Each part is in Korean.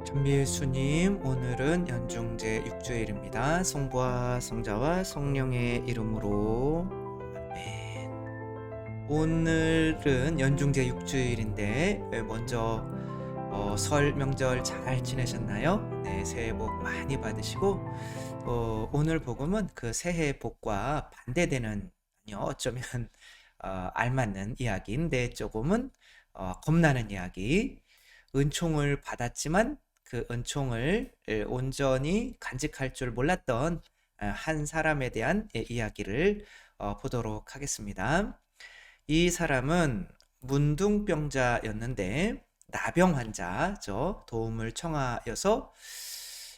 전미예수님, 오늘은 연중제 6주일입니다. 성부와 성자와 성령의 이름으로 아멘. 오늘은 연중제 6주일인데 먼저 설 명절 잘 지내셨나요? 네, 새해 복 많이 받으시고 오늘 복음은 그 새해 복과 반대되는, 아니요, 어쩌면 알맞는 이야기인데 조금은 겁나는 이야기. 은총을 받았지만 그 은총을 온전히 간직할 줄 몰랐던 한 사람에 대한 이야기를 보도록 하겠습니다. 이 사람은 문둥병자였는데 나병 환자죠. 도움을 청하여서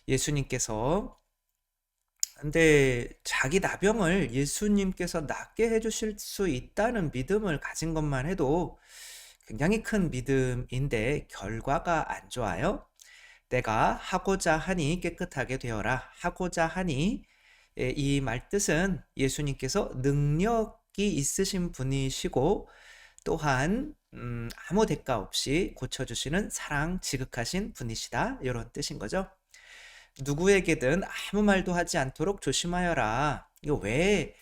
예수님께서, 근데 자기 나병을 예수님께서 낫게 해주실 수 있다는 믿음을 가진 것만 해도 굉장히 큰 믿음인데 결과가 안 좋아요. 내가 하고자 하니 깨끗하게 되어라. 하고자 하니, 이 말뜻은 예수님께서 능력이 있으신 분이시고 또한 아무 대가 없이 고쳐주시는 사랑 지극하신 분이시다, 이런 뜻인 거죠. 누구에게든 아무 말도 하지 않도록 조심하여라. 이거 왜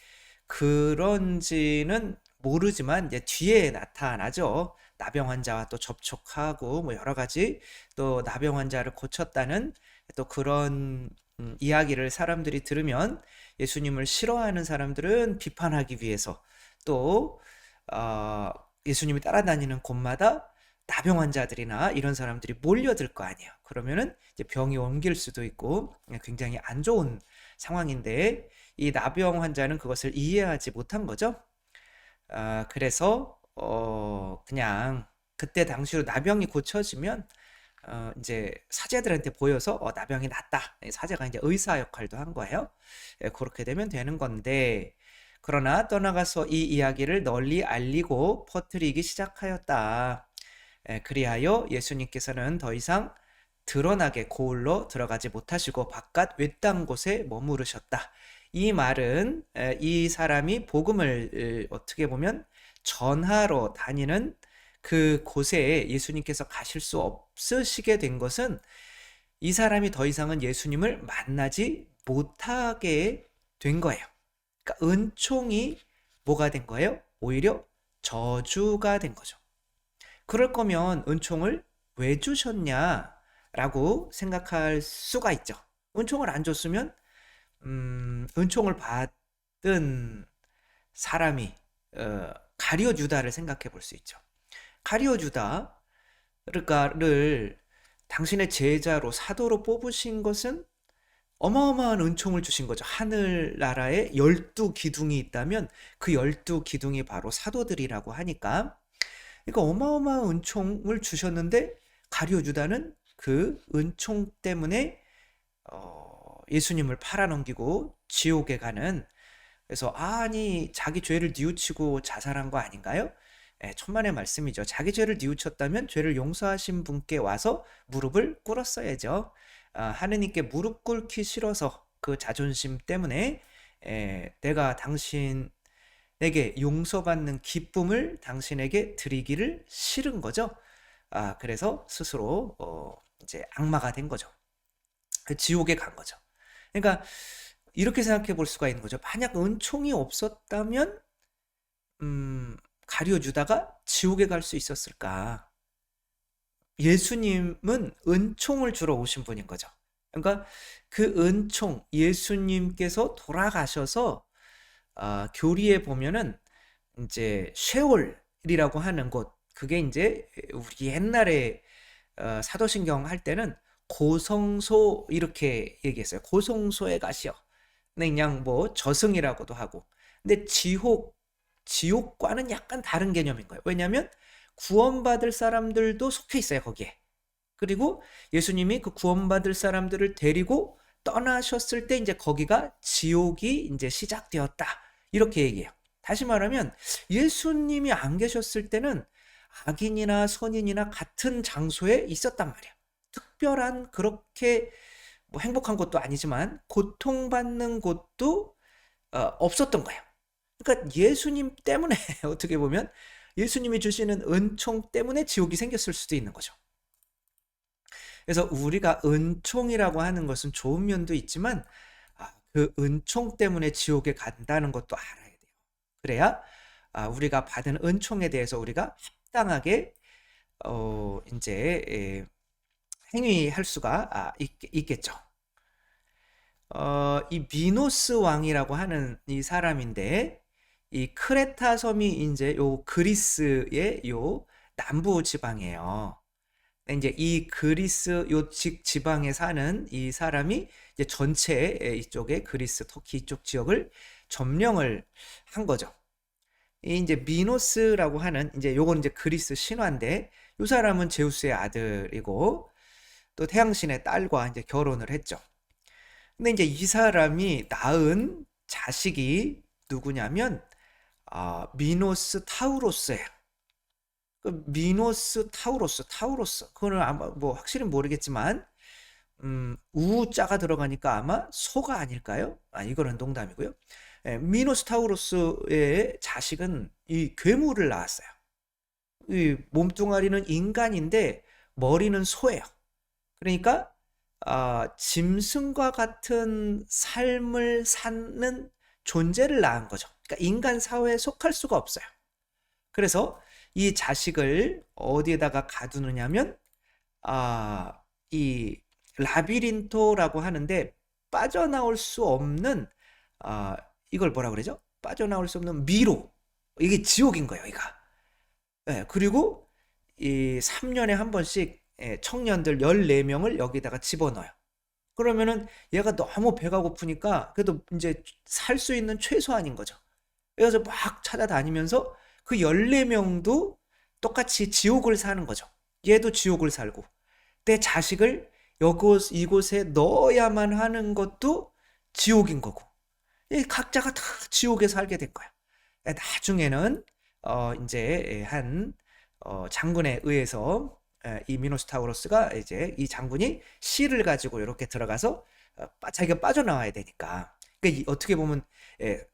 그런지는 모르지만 이제 뒤에 나타나죠. 나병 환자와 또 접촉하고 뭐 여러 가지 또 나병 환자를 고쳤다는 또 그런 이야기를 사람들이 들으면 예수님을 싫어하는 사람들은 비판하기 위해서 또 어, 예수님이 따라다니는 곳마다 나병 환자들이나 이런 사람들이 몰려들 거 아니에요. 그러면은 이제 병이 옮길 수도 있고 굉장히 안 좋은 상황인데 이 나병 환자는 그것을 이해하지 못한 거죠. 그래서 그냥 그때 당시로 나병이 고쳐지면 이제 사제들한테 보여서 나병이 낫다. 사제가 이제 의사 역할도 한 거예요. 그렇게 되면 되는 건데, 그러나 떠나가서 이 이야기를 널리 알리고 퍼뜨리기 시작하였다. 그리하여 예수님께서는 더 이상 드러나게 고을로 들어가지 못하시고 바깥 외딴 곳에 머무르셨다. 이 말은 이 사람이 복음을 어떻게 보면 전하러 다니는 그 곳에 예수님께서 가실 수 없으시게 된 것은 이 사람이 더 이상은 예수님을 만나지 못하게 된 거예요. 그러니까 은총이 뭐가 된 거예요? 오히려 저주가 된 거죠. 그럴 거면 은총을 왜 주셨냐라고 생각할 수가 있죠. 은총을 안 줬으면 은총을 받은 사람이 가룟 유다를 생각해 볼 수 있죠. 가룟 유다를 당신의 제자로 사도로 뽑으신 것은 어마어마한 은총을 주신 거죠. 하늘나라에 12기둥이 있다면 그 12기둥이 바로 사도들이라고 하니까, 그러니까 어마어마한 은총을 주셨는데 가룟 유다는 그 은총 때문에 예수님을 팔아넘기고 지옥에 가는, 그래서 아니 자기 죄를 뉘우치고 자살한 거 아닌가요? 천만의 말씀이죠. 자기 죄를 뉘우쳤다면 죄를 용서하신 분께 와서 무릎을 꿇었어야죠. 하느님께 무릎 꿇기 싫어서 그 자존심 때문에 내가 당신에게 용서받는 기쁨을 당신에게 드리기를 싫은 거죠. 그래서 스스로 이제 악마가 된 거죠. 지옥에 간 거죠. 그러니까 이렇게 생각해 볼 수가 있는 거죠. 만약 은총이 없었다면 가룟 유다가 지옥에 갈 수 있었을까? 예수님은 은총을 주러 오신 분인 거죠. 그러니까 그 은총, 예수님께서 돌아가셔서 교리에 보면은 이제 쉐올이라고 하는 곳, 그게 이제 우리 옛날에 사도신경 할 때는 고성소 이렇게 얘기했어요. 고성소에 가시오. 근데 그냥 뭐 저승이라고도 하고. 근데 지옥과는 약간 다른 개념인 거예요. 왜냐하면 구원받을 사람들도 속해 있어요, 거기에. 그리고 예수님이 그 구원받을 사람들을 데리고 떠나셨을 때 이제 거기가 지옥이 이제 시작되었다, 이렇게 얘기해요. 다시 말하면 예수님이 안 계셨을 때는 악인이나 선인이나 같은 장소에 있었단 말이에요. 특별한 그렇게 뭐 행복한 곳도 아니지만 고통받는 곳도 없었던 거예요. 그러니까 예수님 때문에 어떻게 보면 예수님이 주시는 은총 때문에 지옥이 생겼을 수도 있는 거죠. 그래서 우리가 은총이라고 하는 것은 좋은 면도 있지만 그 은총 때문에 지옥에 간다는 것도 알아야 돼요. 그래야 우리가 받은 은총에 대해서 우리가 합당하게 이제 행위할 수가 있겠죠. 이 미노스 왕이라고 하는 이 사람인데 이 크레타 섬이 이제 요 그리스의 요 남부 지방이에요. 이제 이 그리스 요 지방에 사는 이 사람이 이제 전체 이쪽에 그리스, 터키 이쪽 지역을 점령을 한 거죠. 이 이제 미노스라고 하는 이제 요건 이제 그리스 신화인데 요 사람은 제우스의 아들이고 또 태양신의 딸과 이제 결혼을 했죠. 근데 이제 이 사람이 낳은 자식이 누구냐면 미노스 타우로스예요. 그 미노스 타우로스 그거는 아마 뭐 확실히 모르겠지만 우자가 들어가니까 아마 소가 아닐까요? 이거는 농담이고요. 미노스 타우로스의 자식은 이 괴물을 낳았어요. 이 몸뚱아리는 인간인데 머리는 소예요. 그러니까 짐승과 같은 삶을 사는 존재를 낳은 거죠. 그러니까 인간 사회에 속할 수가 없어요. 그래서 이 자식을 어디에다가 가두느냐면 이 라비린토라고 하는데 빠져나올 수 없는 이걸 뭐라 그러죠? 빠져나올 수 없는 미로. 이게 지옥인 거예요, 이가. 예, 그리고 이 3년에 한 번씩 청년들 14명을 여기다가 집어넣어요. 그러면은 얘가 너무 배가 고프니까 그래도 이제 살 수 있는 최소한인 거죠. 그래서 막 찾아다니면서 그 14명도 똑같이 지옥을 사는 거죠. 얘도 지옥을 살고 내 자식을 이곳에 넣어야만 하는 것도 지옥인 거고 각자가 다 지옥에 살게 된 거야. 나중에는 이제 한 장군에 의해서 이 미노스타우로스가 이제 이 장군이 실을 가지고 이렇게 들어가서 자기가 빠져나와야 되니까 그러니까 어떻게 보면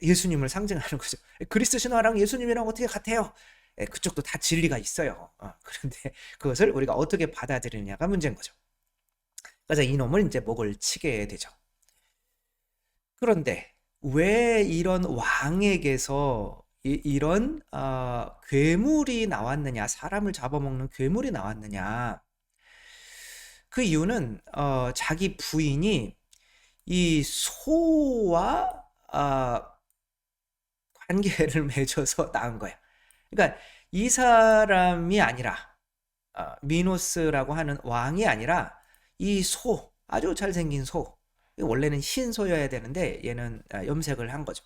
예수님을 상징하는 거죠. 그리스 신화랑 예수님이랑 어떻게 같아요? 그쪽도 다 진리가 있어요. 그런데 그것을 우리가 어떻게 받아들이느냐가 문제인 거죠. 그래서 이놈을 이제 목을 치게 되죠. 그런데 왜 이런 왕에게서 이런 괴물이 나왔느냐, 사람을 잡아먹는 괴물이 나왔느냐? 그 이유는 자기 부인이 이 소와 관계를 맺어서 낳은 거예요. 그러니까 이 사람이 아니라 미노스라고 하는 왕이 아니라 이 소, 아주 잘생긴 소, 원래는 흰 소여야 되는데 얘는 염색을 한 거죠.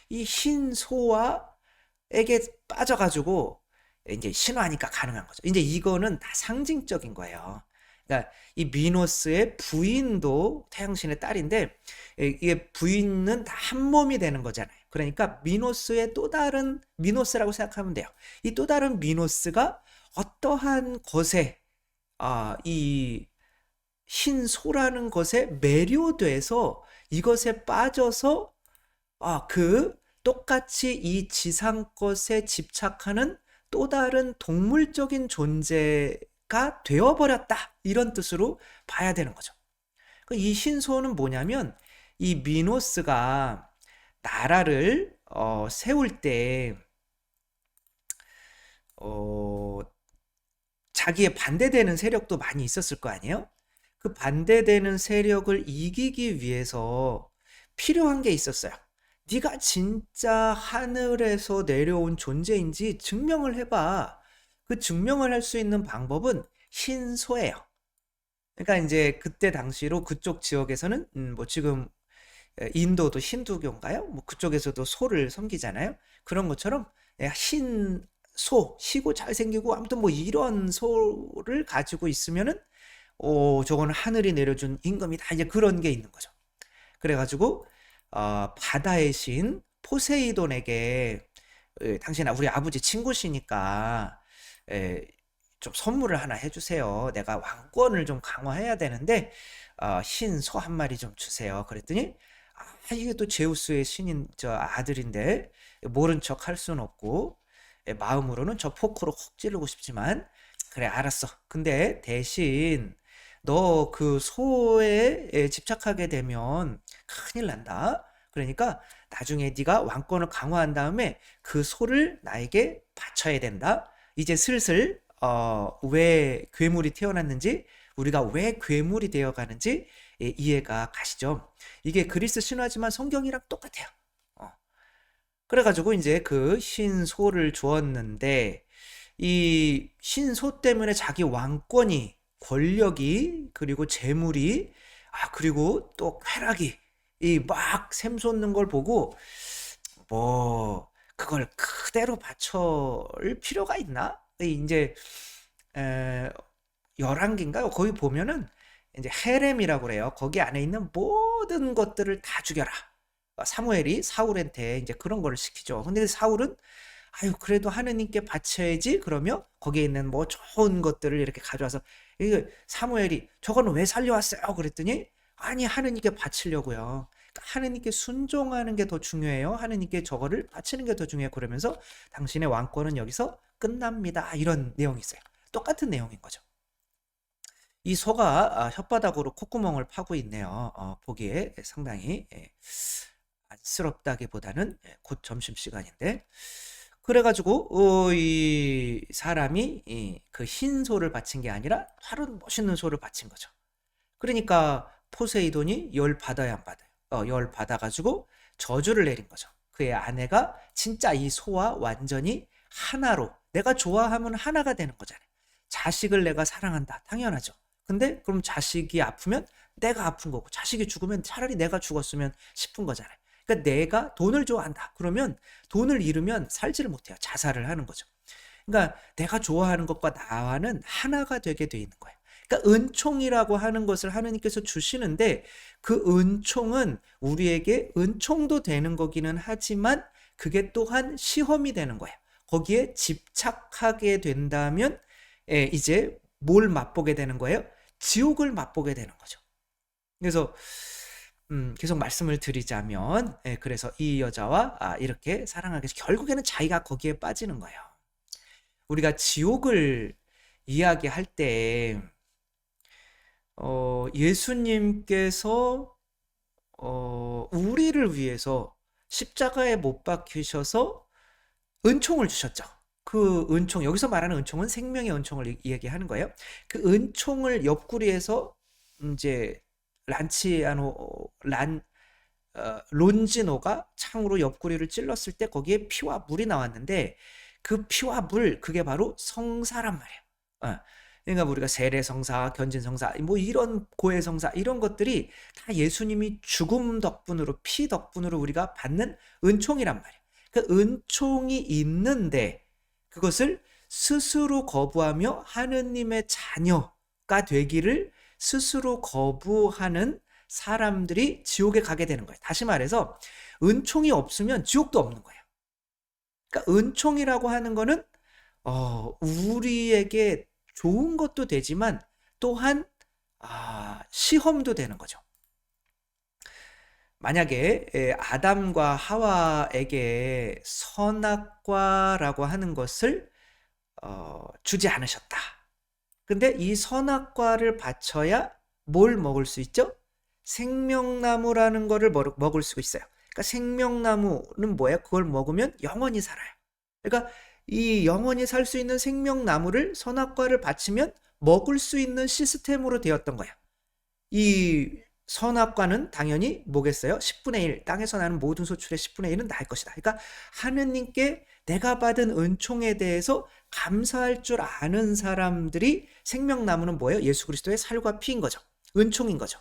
이 흰 소와에게 빠져가지고 이제 신화하니까 가능한 거죠. 이제 이거는 다 상징적인 거예요. 그러니까 이 미노스의 부인도 태양신의 딸인데 이게 부인은 다 한 몸이 되는 거잖아요. 그러니까 미노스의 또 다른 미노스라고 생각하면 돼요. 이 또 다른 미노스가 어떠한 것에 이 흰소라는 것에 매료돼서 이것에 빠져서 그 똑같이 이 지상 것에 집착하는 또 다른 동물적인 존재가 되어버렸다. 이런 뜻으로 봐야 되는 거죠. 이 흰소는 뭐냐면 이 미노스가 나라를 세울 때 자기에 반대되는 세력도 많이 있었을 거 아니에요? 그 반대되는 세력을 이기기 위해서 필요한 게 있었어요. 네가 진짜 하늘에서 내려온 존재인지 증명을 해봐. 그 증명을 할 수 있는 방법은 흰소예요. 그러니까 이제 그때 당시로 그쪽 지역에서는 뭐 지금 인도도 힌두교인가요? 뭐 그쪽에서도 소를 섬기잖아요. 그런 것처럼 흰 소, 희고 잘생기고 아무튼 뭐 이런 소를 가지고 있으면은 저거는 하늘이 내려준 임금이다. 이제 그런 게 있는 거죠. 그래가지고 바다의 신 포세이돈에게 당신 우리 아버지 친구시니까 좀 선물을 하나 해주세요. 내가 왕권을 좀 강화해야 되는데 흰 소 한 마리 좀 주세요. 그랬더니 이게 또 제우스의 신인 저 아들인데 모른 척 할 수는 없고 마음으로는 저 포크로 콕 찌르고 싶지만 그래 알았어. 근데 대신 너 그 소에 집착하게 되면 큰일 난다. 그러니까 나중에 네가 왕권을 강화한 다음에 그 소를 나에게 바쳐야 된다. 이제 슬슬 왜 괴물이 태어났는지, 우리가 왜 괴물이 되어 가는지 이해가 가시죠? 이게 그리스 신화지만 성경이랑 똑같아요. 어. 그래가지고 이제 그 흰소를 주었는데, 이 흰소 때문에 자기 왕권이, 권력이, 그리고 재물이, 그리고 또 쾌락이 이 막 샘솟는 걸 보고, 뭐 그걸 그대로 바쳐올 필요가 있나? 이제 에, 11개인가요? 거기 보면은 이제 헤렘이라고 그래요. 거기 안에 있는 모든 것들을 다 죽여라. 사무엘이 사울한테 이제 그런 거를 시키죠. 근데 사울은 아유 그래도 하느님께 바쳐야지. 그러면 거기에 있는 뭐 좋은 것들을 이렇게 가져와서, 이거 사무엘이 저거는 왜 살려왔어요? 그랬더니 아니 하느님께 바치려고요. 그러니까 하느님께 순종하는 게 더 중요해요. 하느님께 저거를 바치는 게 더 중요해요. 그러면서 당신의 왕권은 여기서 끝납니다. 이런 내용이 있어요. 똑같은 내용인 거죠. 이 소가 혓바닥으로 콧구멍을 파고 있네요. 보기에 상당히 안쓰럽다기보다는 곧 점심시간인데, 그래가지고 이 사람이 그 흰 소를 바친 게 아니라 다른 멋있는 소를 바친 거죠. 그러니까 포세이돈이 열 받아야 안 받아요. 열 받아가지고 저주를 내린 거죠. 그의 아내가 진짜 이 소와 완전히 하나로, 내가 좋아하면 하나가 되는 거잖아요. 자식을 내가 사랑한다. 당연하죠. 근데 그럼 자식이 아프면 내가 아픈 거고, 자식이 죽으면 차라리 내가 죽었으면 싶은 거잖아요. 그러니까 내가 돈을 좋아한다. 그러면 돈을 잃으면 살지를 못해요. 자살을 하는 거죠. 그러니까 내가 좋아하는 것과 나와는 하나가 되게 돼 있는 거예요. 그러니까 은총이라고 하는 것을 하느님께서 주시는데, 그 은총은 우리에게 은총도 되는 거기는 하지만 그게 또한 시험이 되는 거예요. 거기에 집착하게 된다면 이제 뭘 맛보게 되는 거예요? 지옥을 맛보게 되는 거죠. 그래서 계속 말씀을 드리자면, 그래서 이 여자와 이렇게 사랑하게 해서 결국에는 자기가 거기에 빠지는 거예요. 우리가 지옥을 이야기할 때 예수님께서 우리를 위해서 십자가에 못 박히셔서 은총을 주셨죠. 그 은총, 여기서 말하는 은총은 생명의 은총을 얘기하는 거예요. 그 은총을 옆구리에서 이제 론지노가 창으로 옆구리를 찔렀을 때 거기에 피와 물이 나왔는데, 그 피와 물, 그게 바로 성사란 말이에요. 그러니까 우리가 세례성사, 견진성사, 뭐 이런 고해성사, 이런 것들이 다 예수님이 죽음 덕분으로, 피 덕분으로 우리가 받는 은총이란 말이에요. 그 은총이 있는데 그것을 스스로 거부하며 하느님의 자녀가 되기를 스스로 거부하는 사람들이 지옥에 가게 되는 거예요. 다시 말해서 은총이 없으면 지옥도 없는 거예요. 그러니까 은총이라고 하는 거는 우리에게 좋은 것도 되지만 또한 시험도 되는 거죠. 만약에 아담과 하와에게 선악과라고 하는 것을 주지 않으셨다. 근데 이 선악과를 바쳐야 뭘 먹을 수 있죠? 생명나무라는 거를 먹을 수 있어요. 그러니까 생명나무는 뭐예요? 그걸 먹으면 영원히 살아요. 그러니까 이 영원히 살 수 있는 생명나무를, 선악과를 바치면 먹을 수 있는 시스템으로 되었던 거야. 이 선악과는 당연히 뭐겠어요? 10분의 1, 땅에서 나는 모든 소출의 10분의 1은 나일 것이다. 그러니까 하느님께 내가 받은 은총에 대해서 감사할 줄 아는 사람들이, 생명나무는 뭐예요? 예수 그리스도의 살과 피인 거죠. 은총인 거죠.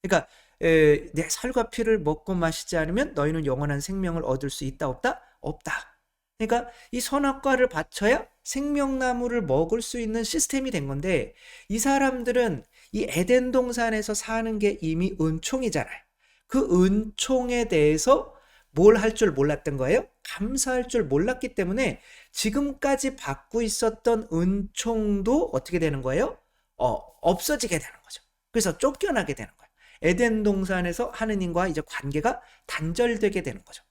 그러니까 내 살과 피를 먹고 마시지 않으면 너희는 영원한 생명을 얻을 수 있다 없다? 없다. 그러니까 이 선악과를 바쳐야 생명나무를 먹을 수 있는 시스템이 된 건데, 이 사람들은 이 에덴 동산에서 사는 게 이미 은총이잖아요. 그 은총에 대해서 뭘 할 줄 몰랐던 거예요? 감사할 줄 몰랐기 때문에 지금까지 받고 있었던 은총도 어떻게 되는 거예요? 없어지게 되는 거죠. 그래서 쫓겨나게 되는 거예요. 에덴 동산에서 하느님과 이제 관계가 단절되게 되는 거죠.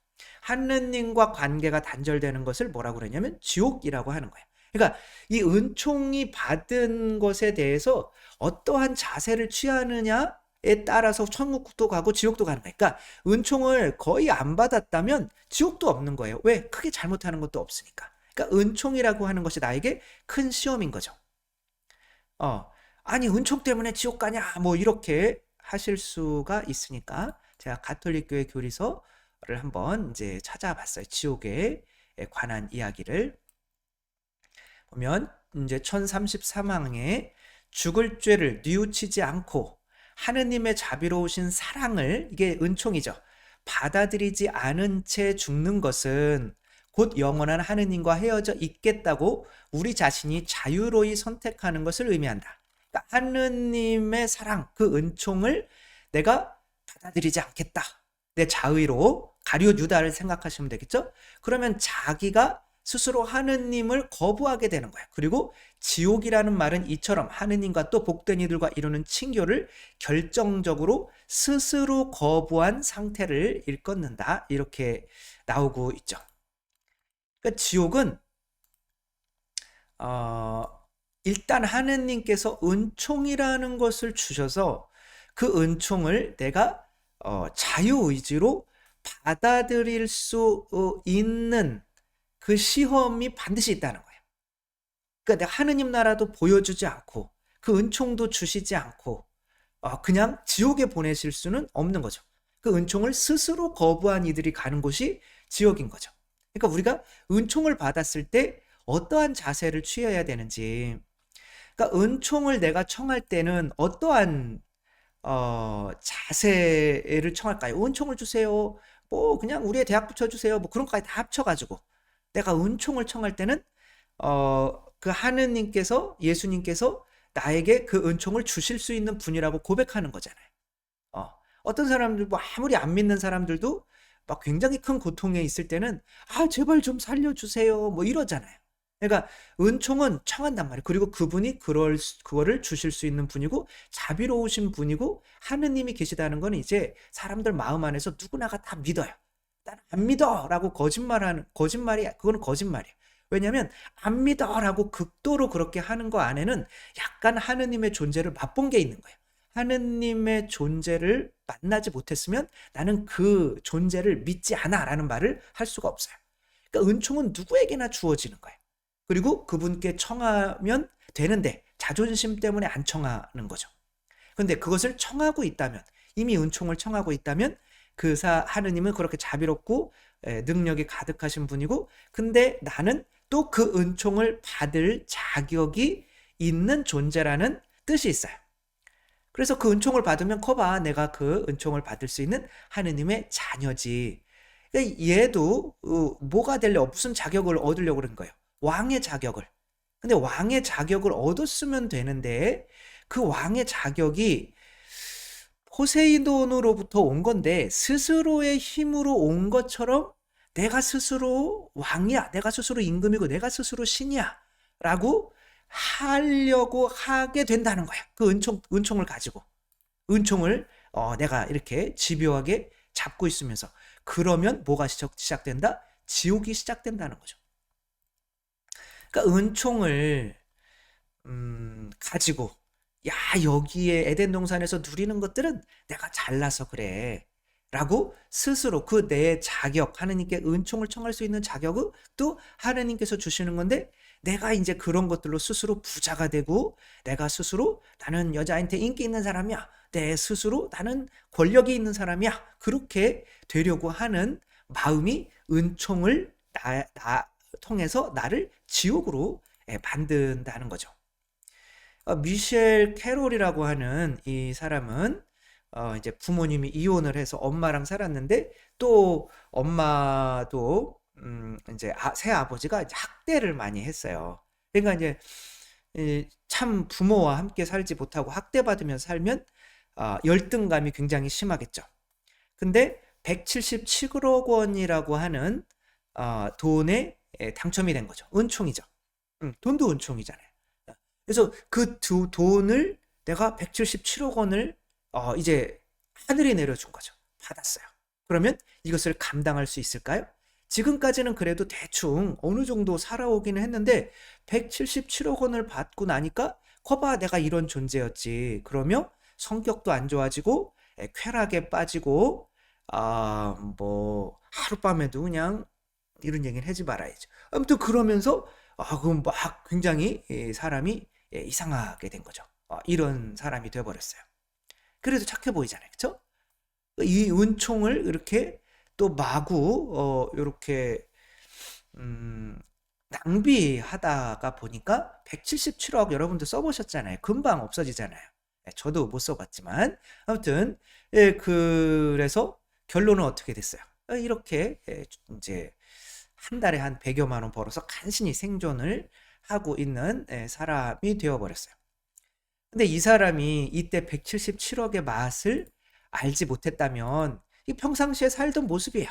하느님과 관계가 단절되는 것을 뭐라고 그러냐면 지옥이라고 하는 거예요. 그러니까 이 은총이 받은 것에 대해서 어떠한 자세를 취하느냐에 따라서 천국도 가고 지옥도 가는 거예요. 그러니까 은총을 거의 안 받았다면 지옥도 없는 거예요. 왜? 크게 잘못하는 것도 없으니까. 그러니까 은총이라고 하는 것이 나에게 큰 시험인 거죠. 아니 은총 때문에 지옥 가냐 뭐 이렇게 하실 수가 있으니까 제가 가톨릭 교회 교리서를 한번 이제 찾아봤어요. 지옥에 관한 이야기를 보면 이제 1033항에 죽을 죄를 뉘우치지 않고 하느님의 자비로우신 사랑을, 이게 은총이죠, 받아들이지 않은 채 죽는 것은 곧 영원한 하느님과 헤어져 있겠다고 우리 자신이 자유로이 선택하는 것을 의미한다. 그러니까 하느님의 사랑, 그 은총을 내가 받아들이지 않겠다, 내 자의로 가룟 유다를 생각하시면 되겠죠. 그러면 자기가 스스로 하느님을 거부하게 되는 거야. 그리고 지옥이라는 말은 이처럼 하느님과 또 복된 이들과 이루는 친교를 결정적으로 스스로 거부한 상태를 일컫는다, 이렇게 나오고 있죠. 그러니까 지옥은 일단 하느님께서 은총이라는 것을 주셔서 그 은총을 내가 자유의지로 받아들일 수 있는 그 시험이 반드시 있다는 거예요. 그러니까 내가 하느님 나라도 보여주지 않고 그 은총도 주시지 않고 그냥 지옥에 보내실 수는 없는 거죠. 그 은총을 스스로 거부한 이들이 가는 곳이 지옥인 거죠. 그러니까 우리가 은총을 받았을 때 어떠한 자세를 취해야 되는지, 그러니까 은총을 내가 청할 때는 어떠한 자세를 청할까요? 은총을 주세요, 뭐 그냥 우리의 대학 붙여주세요, 뭐 그런 것까지 다 합쳐가지고 내가 은총을 청할 때는 그 하느님께서, 예수님께서 나에게 그 은총을 주실 수 있는 분이라고 고백하는 거잖아요. 어떤 사람들, 뭐 아무리 안 믿는 사람들도 막 굉장히 큰 고통에 있을 때는 제발 좀 살려주세요 뭐 이러잖아요. 그러니까 은총은 청한단 말이에요. 그리고 그분이 그거를 주실 수 있는 분이고 자비로우신 분이고 하느님이 계시다는 건 이제 사람들 마음 안에서 누구나가 다 믿어요. 난 안 믿어라고 거짓말이, 그거는 거짓말이에요. 왜냐하면 안 믿어라고 극도로 그렇게 하는 거 안에는 약간 하느님의 존재를 맛본 게 있는 거예요. 하느님의 존재를 만나지 못했으면 나는 그 존재를 믿지 않아 라는 말을 할 수가 없어요. 그러니까 은총은 누구에게나 주어지는 거예요. 그리고 그분께 청하면 되는데 자존심 때문에 안 청하는 거죠. 그런데 그것을 청하고 있다면, 이미 은총을 청하고 있다면 하느님은 그렇게 자비롭고 능력이 가득하신 분이고, 근데 나는 또 그 은총을 받을 자격이 있는 존재라는 뜻이 있어요. 그래서 그 은총을 받으면 거봐, 내가 그 은총을 받을 수 있는 하느님의 자녀지. 그러니까 얘도 뭐가 되려, 무슨 자격을 얻으려고 그런 거예요? 왕의 자격을. 근데 왕의 자격을 얻었으면 되는데 그 왕의 자격이 포세이돈으로부터 온 건데 스스로의 힘으로 온 것처럼 내가 스스로 왕이야, 내가 스스로 임금이고 내가 스스로 신이야 라고 하려고 하게 된다는 거야. 그 은총을 가지고 은총을 내가 이렇게 집요하게 잡고 있으면서, 그러면 뭐가 시작된다? 지옥이 시작된다는 거죠. 그러니까 은총을 가지고 여기에 에덴 동산에서 누리는 것들은 내가 잘나서 그래 라고 스스로 그 내 자격, 하느님께 은총을 청할 수 있는 자격은 또 하느님께서 주시는 건데, 내가 이제 그런 것들로 스스로 부자가 되고 내가 스스로 나는 여자한테 인기 있는 사람이야, 내 스스로 나는 권력이 있는 사람이야, 그렇게 되려고 하는 마음이 은총을 통해서 나를 지옥으로 만든다는 거죠. 미셸 캐롤이라고 하는 이 사람은 이제 부모님이 이혼을 해서 엄마랑 살았는데, 또 엄마도 이제 새 아버지가 이제 학대를 많이 했어요. 그러니까 이제 참 부모와 함께 살지 못하고 학대받으면서 살면 열등감이 굉장히 심하겠죠. 근데 177억 원이라고 하는 돈에 당첨이 된 거죠. 은총이죠. 돈도 은총이잖아요. 그래서 그 두 돈을, 내가 177억 원을 이제 하늘이 내려준 거죠. 받았어요. 그러면 이것을 감당할 수 있을까요? 지금까지는 그래도 대충 어느 정도 살아오기는 했는데 177억 원을 받고 나니까 거봐 내가 이런 존재였지. 그러며 성격도 안 좋아지고 쾌락에 빠지고 뭐 하룻밤에도 그냥 이런 얘기는 하지 말아야죠. 아무튼 그러면서 그럼 막 굉장히 사람이 이상하게 된 거죠. 이런 사람이 돼버렸어요. 그래도 착해 보이잖아요. 그쵸? 이 은총을 이렇게 또 마구 이렇게 낭비하다가 보니까 177억 여러분들 써보셨잖아요. 금방 없어지잖아요. 저도 못 써봤지만 아무튼 그래서 결론은 어떻게 됐어요? 이렇게 이제 한 달에 한 100여만 원 벌어서 간신히 생존을 하고 있는 사람이 되어버렸어요. 근데 이 사람이 이때 177억의 맛을 알지 못했다면 이 평상시에 살던 모습이에요.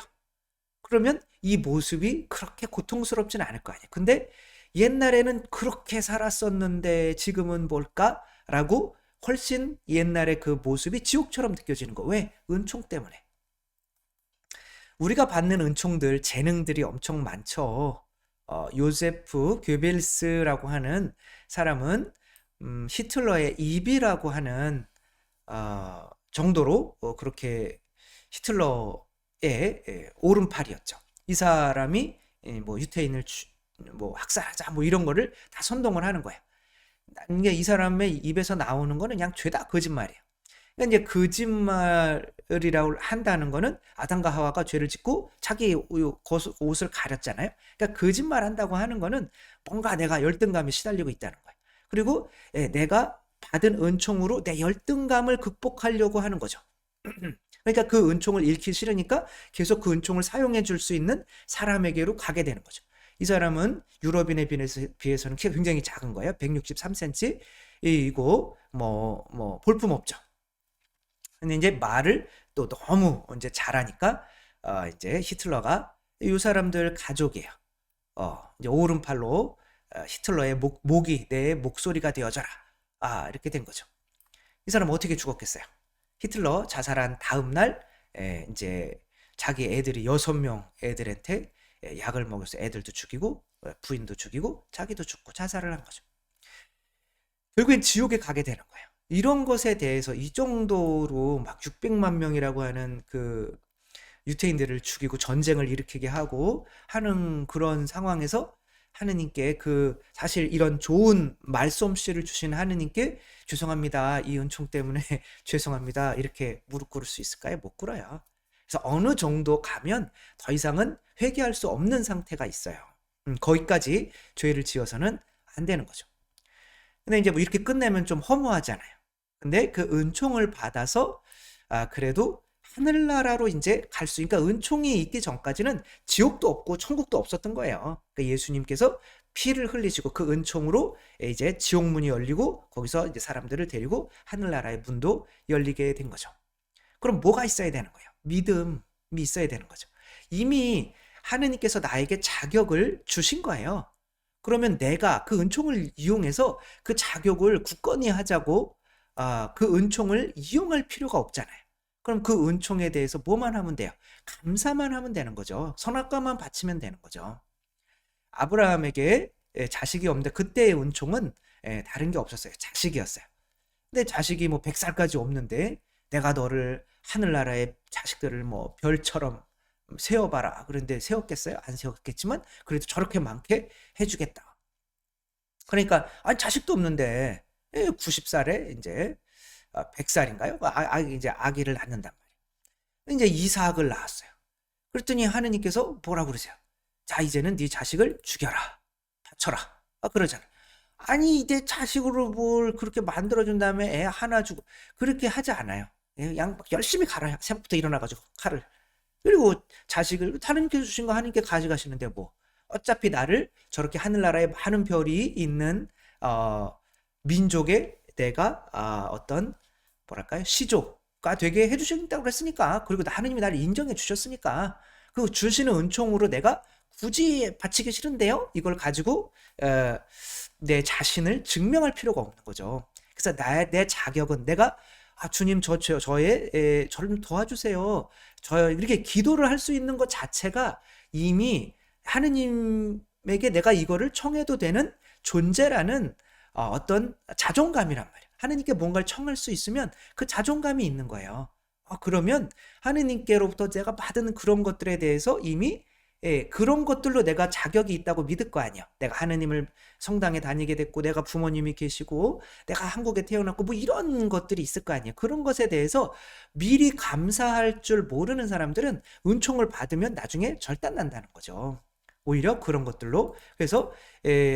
그러면 이 모습이 그렇게 고통스럽진 않을 거 아니에요. 근데 옛날에는 그렇게 살았었는데 지금은 뭘까? 라고 훨씬 옛날의 그 모습이 지옥처럼 느껴지는 거. 왜? 은총 때문에. 우리가 받는 은총들, 재능들이 엄청 많죠. 요제프 괴벨스라고 하는 사람은 히틀러의 입이라고 하는 정도로 그렇게 히틀러의 오른팔이었죠. 이 사람이 뭐 유태인을 뭐 학살하자 뭐 이런 거를 다 선동을 하는 거예요. 이게 이 사람의 입에서 나오는 거는 그냥 죄다 거짓말이에요. 그러니까 이제 거짓말이라고 한다는 거는 아담과 하와가 죄를 짓고 자기 옷을 가렸잖아요. 그러니까 거짓말 한다고 하는 거는 뭔가 내가 열등감에 시달리고 있다는 거예요. 그리고 내가 받은 은총으로 내 열등감을 극복하려고 하는 거죠. 그러니까 그 은총을 잃기 싫으니까 계속 그 은총을 사용해 줄 수 있는 사람에게로 가게 되는 거죠. 이 사람은 유럽인에 비해서는 키가 굉장히 작은 거예요. 163cm. 이고 뭐 볼품없죠. 근데 이제 말을 또 너무 이제 잘하니까 이제 히틀러가 이 사람들 가족이에요. 이제 오른팔로 히틀러의 목이 내 목소리가 되어져라. 이렇게 된 거죠. 이 사람 어떻게 죽었겠어요? 히틀러 자살한 다음 날 이제 자기 애들이 6명 애들한테 약을 먹여서 애들도 죽이고 부인도 죽이고 자기도 죽고 자살을 한 거죠. 결국엔 지옥에 가게 되는 거예요. 이런 것에 대해서 이 정도로 막 600만 명이라고 하는 그 유태인들을 죽이고 전쟁을 일으키게 하고 하는 그런 상황에서 하느님께 사실 이런 좋은 말솜씨를 주신 하느님께 죄송합니다. 이 은총 때문에 죄송합니다. 이렇게 무릎 꿇을 수 있을까요? 못 꿇어요. 그래서 어느 정도 가면 더 이상은 회개할 수 없는 상태가 있어요. 거기까지 죄를 지어서는 안 되는 거죠. 근데 이제 뭐 이렇게 끝내면 좀 허무하잖아요. 근데 그 은총을 받아서 그래도 하늘나라로 이제 갈 수, 그러니까 은총이 있기 전까지는 지옥도 없고 천국도 없었던 거예요. 그러니까 예수님께서 피를 흘리시고 그 은총으로 이제 지옥문이 열리고 거기서 이제 사람들을 데리고 하늘나라의 문도 열리게 된 거죠. 그럼 뭐가 있어야 되는 거예요? 믿음이 있어야 되는 거죠. 이미 하느님께서 나에게 자격을 주신 거예요. 그러면 내가 그 은총을 이용해서 그 자격을 굳건히 하자고 그 은총을 이용할 필요가 없잖아요. 그럼 그 은총에 대해서 뭐만 하면 돼요? 감사만 하면 되는 거죠. 선악과만 바치면 되는 거죠. 아브라함에게 자식이 없는데 그때의 은총은 다른 게 없었어요. 자식이었어요. 근데 자식이 뭐 100살까지 없는데 내가 너를 하늘나라의 자식들을 뭐 별처럼 세워봐라. 그런데 세웠겠어요? 안 세웠겠지만 그래도 저렇게 많게 해주겠다. 그러니까 자식도 없는데 90살에 이제 100살인가요? 이제 아기를 낳는단 말이에요. 이제 이삭을 낳았어요. 그랬더니 하느님께서 뭐라 그러세요? 자, 이제는 네 자식을 죽여라. 바쳐라. 그러잖아. 아니, 내 자식으로 뭘 그렇게 만들어준 다음에 애 하나 주고 그렇게 하지 않아요. 그냥 열심히 갈아요. 새벽부터 일어나가지고 칼을. 그리고 자식을 하느님께서 주신 거 하느님께 가져가시는데 뭐 어차피 나를 저렇게 하늘나라에 많은 별이 있는 민족에 내가 어떤 뭐랄까요? 시조가 되게 해주신다고 그랬으니까, 그리고 하느님이 나를 인정해 주셨으니까 그 주시는 은총으로 내가 굳이 바치기 싫은데요? 이걸 가지고 내 자신을 증명할 필요가 없는 거죠. 그래서 내 자격은 내가 주님 저의 저를 좀 도와주세요. 저 이렇게 기도를 할 수 있는 것 자체가 이미 하느님에게 내가 이거를 청해도 되는 존재라는 어떤 자존감이란 말이에요. 하느님께 뭔가를 청할 수 있으면 그 자존감이 있는 거예요. 그러면 하느님께로부터 내가 받은 그런 것들에 대해서 이미 그런 것들로 내가 자격이 있다고 믿을 거 아니야. 내가 하느님을 성당에 다니게 됐고, 내가 부모님이 계시고, 내가 한국에 태어났고, 뭐 이런 것들이 있을 거 아니야. 그런 것에 대해서 미리 감사할 줄 모르는 사람들은 은총을 받으면 나중에 절단난다는 거죠. 오히려 그런 것들로. 그래서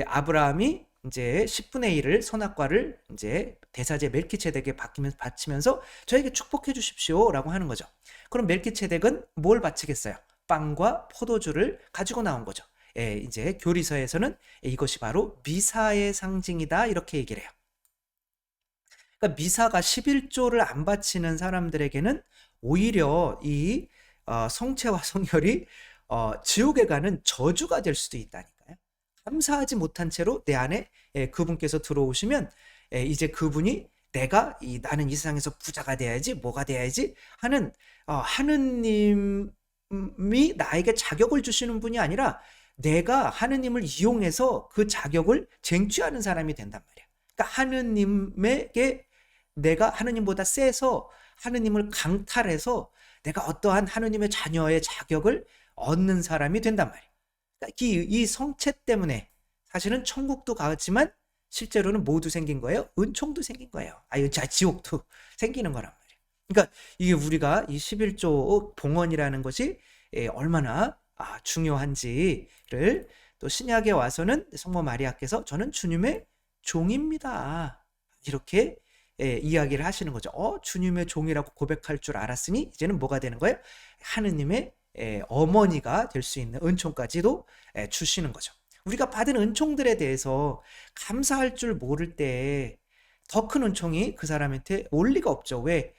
아브라함이 이제 10분의 1을 선악과를 이제 대사제 멜키체덱에 바치면서 저에게 축복해 주십시오라고 하는 거죠. 그럼 멜키체덱은 뭘 바치겠어요? 빵과 포도주를 가지고 나온 거죠. 이제 교리서에서는 이것이 바로 미사의 상징이다 이렇게 얘기를 해요. 그러니까 미사가 11조를 안 바치는 사람들에게는 오히려 이 성체와 성혈이 지옥에 가는 저주가 될 수도 있다니까요. 감사하지 못한 채로 내 안에 그분께서 들어오시면 이제 그분이 나는 이 세상에서 부자가 돼야지 뭐가 돼야지 하는 하느님이 나에게 자격을 주시는 분이 아니라 내가 하느님을 이용해서 그 자격을 쟁취하는 사람이 된단 말이야. 그러니까 하느님에게 내가 하느님보다 세서 하느님을 강탈해서 내가 어떠한 하느님의 자녀의 자격을 얻는 사람이 된단 말이야. 그러니까 이 성체 때문에 사실은 천국도 가지만 실제로는 모두 생긴 거예요. 은총도 생긴 거예요. 지옥도 생기는 거란 말이에요. 그러니까 이게 우리가 이 11조 봉헌이라는 것이 얼마나 중요한지를 또 신약에 와서는 성모 마리아께서 저는 주님의 종입니다. 이렇게 이야기를 하시는 거죠. 주님의 종이라고 고백할 줄 알았으니 이제는 뭐가 되는 거예요? 하느님의 어머니가 될 수 있는 은총까지도 주시는 거죠. 우리가 받은 은총들에 대해서 감사할 줄 모를 때 더 큰 은총이 그 사람한테 올 리가 없죠. 왜?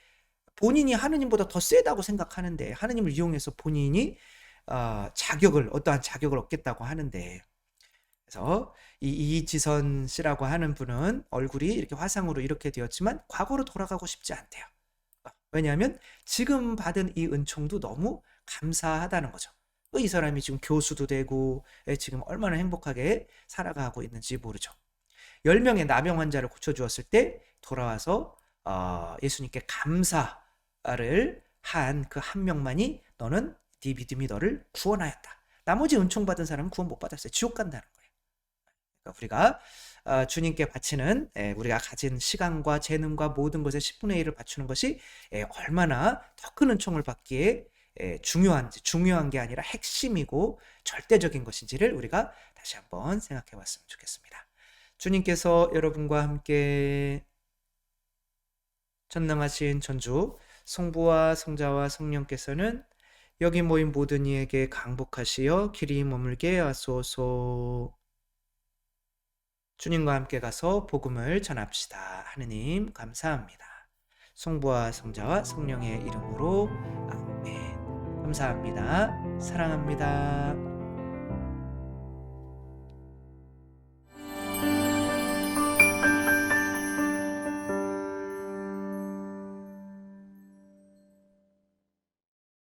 본인이 하느님보다 더 세다고 생각하는데 하느님을 이용해서 본인이 어떠한 자격을 얻겠다고 하는데 그래서 이지선 씨라고 하는 분은 얼굴이 이렇게 화상으로 이렇게 되었지만 과거로 돌아가고 싶지 않대요. 왜냐하면 지금 받은 이 은총도 너무 감사하다는 거죠. 이 사람이 지금 교수도 되고 지금 얼마나 행복하게 살아가고 있는지 모르죠. 10명의 나병 환자를 고쳐주었을 때 돌아와서 예수님께 감사를 한 그 한 명만이 너는 네 믿음이 너를 구원하였다. 나머지 은총 받은 사람은 구원 못 받았어요. 지옥 간다는 거예요. 그러니까 우리가 주님께 바치는 우리가 가진 시간과 재능과 모든 것의 10분의 1을 바치는 것이 얼마나 더 큰 은총을 받기에 중요한 게 아니라 핵심이고 절대적인 것인지를 우리가 다시 한번 생각해 봤으면 좋겠습니다. 주님께서 여러분과 함께 전능하신 전주 성부와 성자와 성령께서는 여기 모인 모든 이에게 강복하시어 길이 머물게 하소서. 주님과 함께 가서 복음을 전합시다. 하느님 감사합니다. 성부와 성자와 성령의 이름으로 아멘. 감사합니다. 사랑합니다.